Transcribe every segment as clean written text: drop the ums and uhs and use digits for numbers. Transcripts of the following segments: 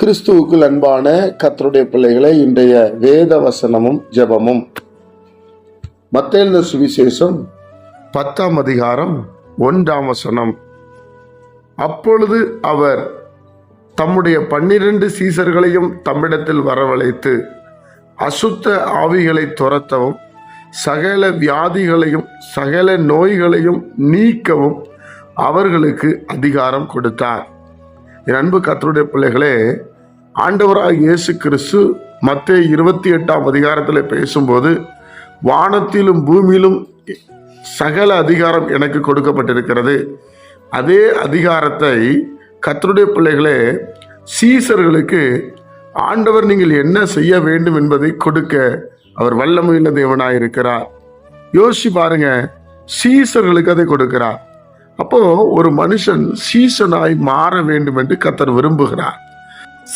கிறிஸ்துவுக்குள் அன்பான கர்த்தருடைய பிள்ளைகளை, இன்றைய வேத வசனமும் ஜெபமும் மத்தேயு எழுதின சுவிசேஷம் 10ஆம் அதிகாரம் 1ஆம் வசனம். அப்பொழுது அவர் தம்முடைய 12 சீசர்களையும் தம்மிடத்தில் வரவழைத்து அசுத்த ஆவிகளை துரத்தவும் சகல வியாதிகளையும் சகல நோய்களையும் நீக்கவும் அவர்களுக்கு அதிகாரம் கொடுத்தார். என் அன்பு கர்த்தருடைய பிள்ளைகளே, ஆண்டவராகிய இயேசு கிறிஸ்து மத்தேயு 28ஆம் அதிகாரத்தில் பேசும்போது, வானத்திலும் பூமியிலும் சகல அதிகாரம் எனக்கு கொடுக்கப்பட்டிருக்கிறது. அதே அதிகாரத்தை கர்த்தருடைய பிள்ளைகளே சீசர்களுக்கு ஆண்டவர் நீங்கள் என்ன செய்ய வேண்டும் என்பதை கொடுக்க அவர் வல்லமையுள்ள தேவனாயிருக்கிறார். யோசிச்சு பாருங்க, சீசர்களுக்கு அதை கொடுக்கிறார். அப்போ ஒரு மனுஷன் சீசனாய் மாற வேண்டும் என்று கர்த்தர் விரும்புகிறார்.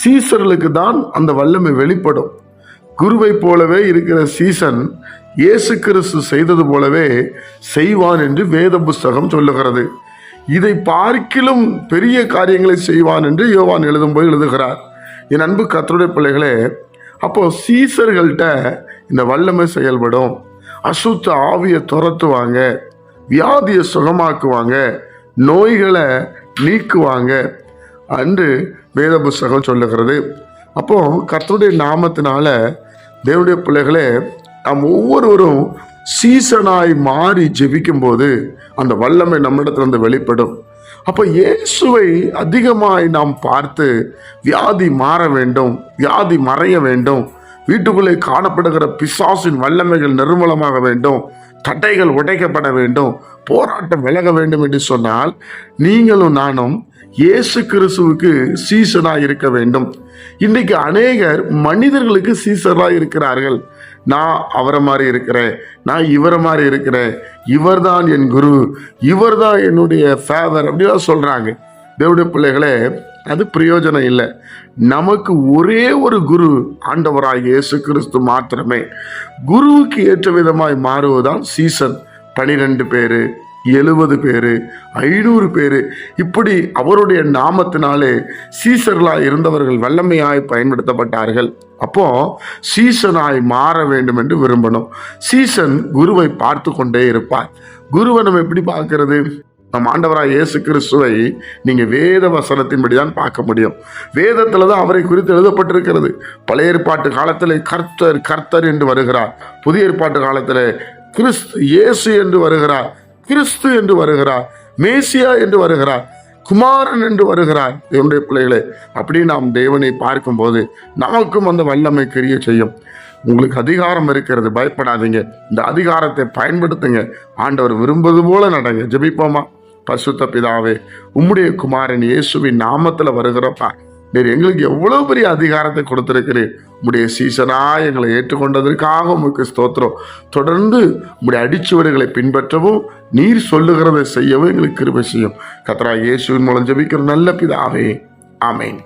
சீசர்களுக்கு தான் அந்த வல்லமை வெளிப்படும். குருவை போலவே இருக்கிற சீசன் இயேசு கிறிஸ்து செய்தது போலவே செய்வான் என்று வேத புஸ்தகம் சொல்லுகிறது. இதை பார்க்கிலும் பெரிய காரியங்களை செய்வான் என்று யோவான் எழுதும்போது எழுதுகிறார். என் அன்பு கர்த்தருடைய பிள்ளைகளே, அப்போ சீசர்கள்ட்ட இந்த வல்லமை செயல்படும். அசுத்த ஆவியை துரத்துவாங்க, வியாதியை சுகமாக்குவாங்க, நோய்களை நீக்குவாங்க என்று வேத புஸ்தகம் சொல்லுகிறது. அப்போ கர்த்தருடைய நாமத்தினால தேவனுடைய பிள்ளைகளே, நாம் ஒவ்வொருவரும் சீசனாய் மாறி ஜெபிக்கும் போது அந்த வல்லமை நம்மிடத்திலிருந்து வெளிப்படும். அப்போ இயேசுவை அதிகமாய் நாம் பார்த்து வியாதி மாற வேண்டும், வியாதி மறைய வேண்டும், வீட்டுக்குள்ளே காணப்படுகிற பிசாசின் வல்லமைகள் நிர்மூலமாக வேண்டும், தடைகள் உடைக்கப்பட வேண்டும், போராட்டம் விலக வேண்டும் என்று சொன்னால் நீங்களும் நானும் இயேசு கிறிஸ்துவுக்கு சீசனாக இருக்க வேண்டும். இன்றைக்கு அநேகர் மனிதர்களுக்கு சீசராக இருக்கிறார்கள். நான் அவரை மாதிரி இருக்கிறேன், நான் இவரை மாதிரி இருக்கிறேன், இவர் தான் என் குரு, இவர் தான் என்னுடைய ஃபேவர் அப்படிலாம் சொல்றாங்க. தேவனுடைய பிள்ளைகளே, அது பிரயோஜனம் இல்லை. நமக்கு ஒரே ஒரு குரு, ஆண்டவராகிய இயேசு கிறிஸ்து மாத்திரமே. குருவுக்கு ஏற்ற விதமாய் மாறுவதுதான் சீசன். 12 பேரு, 70 பேரு, 500 பேரு, இப்படி அவருடைய நாமத்தினாலே சீசர்களாய் இருந்தவர்கள் வல்லமையாய் பயன்படுத்தப்பட்டார்கள். அப்போ சீசனாய் மாற வேண்டும் என்று விரும்பணும். சீசன் குருவை பார்த்து கொண்டே இருப்பார். குருவை நம்ம எப்படி பார்க்கிறது? நம் ஆண்டவராய் இயேசு கிறிஸ்துவை நீங்க வேத வசனத்தின்படி தான் பார்க்க முடியும். வேதத்துல தான் அவரை குறித்து எழுதப்பட்டிருக்கிறது. பழைய ஏற்பாட்டு காலத்தில் கர்த்தர் கர்த்தர் என்று வருகிறார். புதிய ஏற்பாட்டு காலத்தில் கிறிஸ்து இயேசு என்று வருகிறார், கிறிஸ்து என்று வருகிறார், மேசியா என்று வருகிறார், குமாரன் என்று வருகிறார். தேவனுடைய பிள்ளைகளே, அப்படி நாம் தேவனை பார்க்கும்போது நமக்கும் அந்த வல்லமை கிரிய செய்யும். உங்களுக்கு அதிகாரம் இருக்கிறது, பயப்படாதீங்க. இந்த அதிகாரத்தை பயன்படுத்துங்க. ஆண்டவர் விரும்புவது போல நடங்க. ஜெபிப்போமா? பரிசுத்த பிதாவே, உம்முடைய குமாரன் இயேசுவின் நாமத்துல வருகிறப்பா, நீர் எங்களுக்கு எவ்வளவு பெரிய அதிகாரத்தை கொடுத்திருக்கிறீர். உம்முடைய சீசனா எங்களை ஏற்றுக்கொண்டதற்காக உமக்கு ஸ்தோத்திரம். தொடர்ந்து உம்முடைய அடிச்சுவடுகளை பின்பற்றவும் நீர் சொல்லுகிறதை செய்யவும் எங்களுக்கு கிருபை செய்யும். கர்த்தராகிய இயேசுவின் மூலம் ஜெபிக்கிற நல்ல பிதாவே, ஆமென்.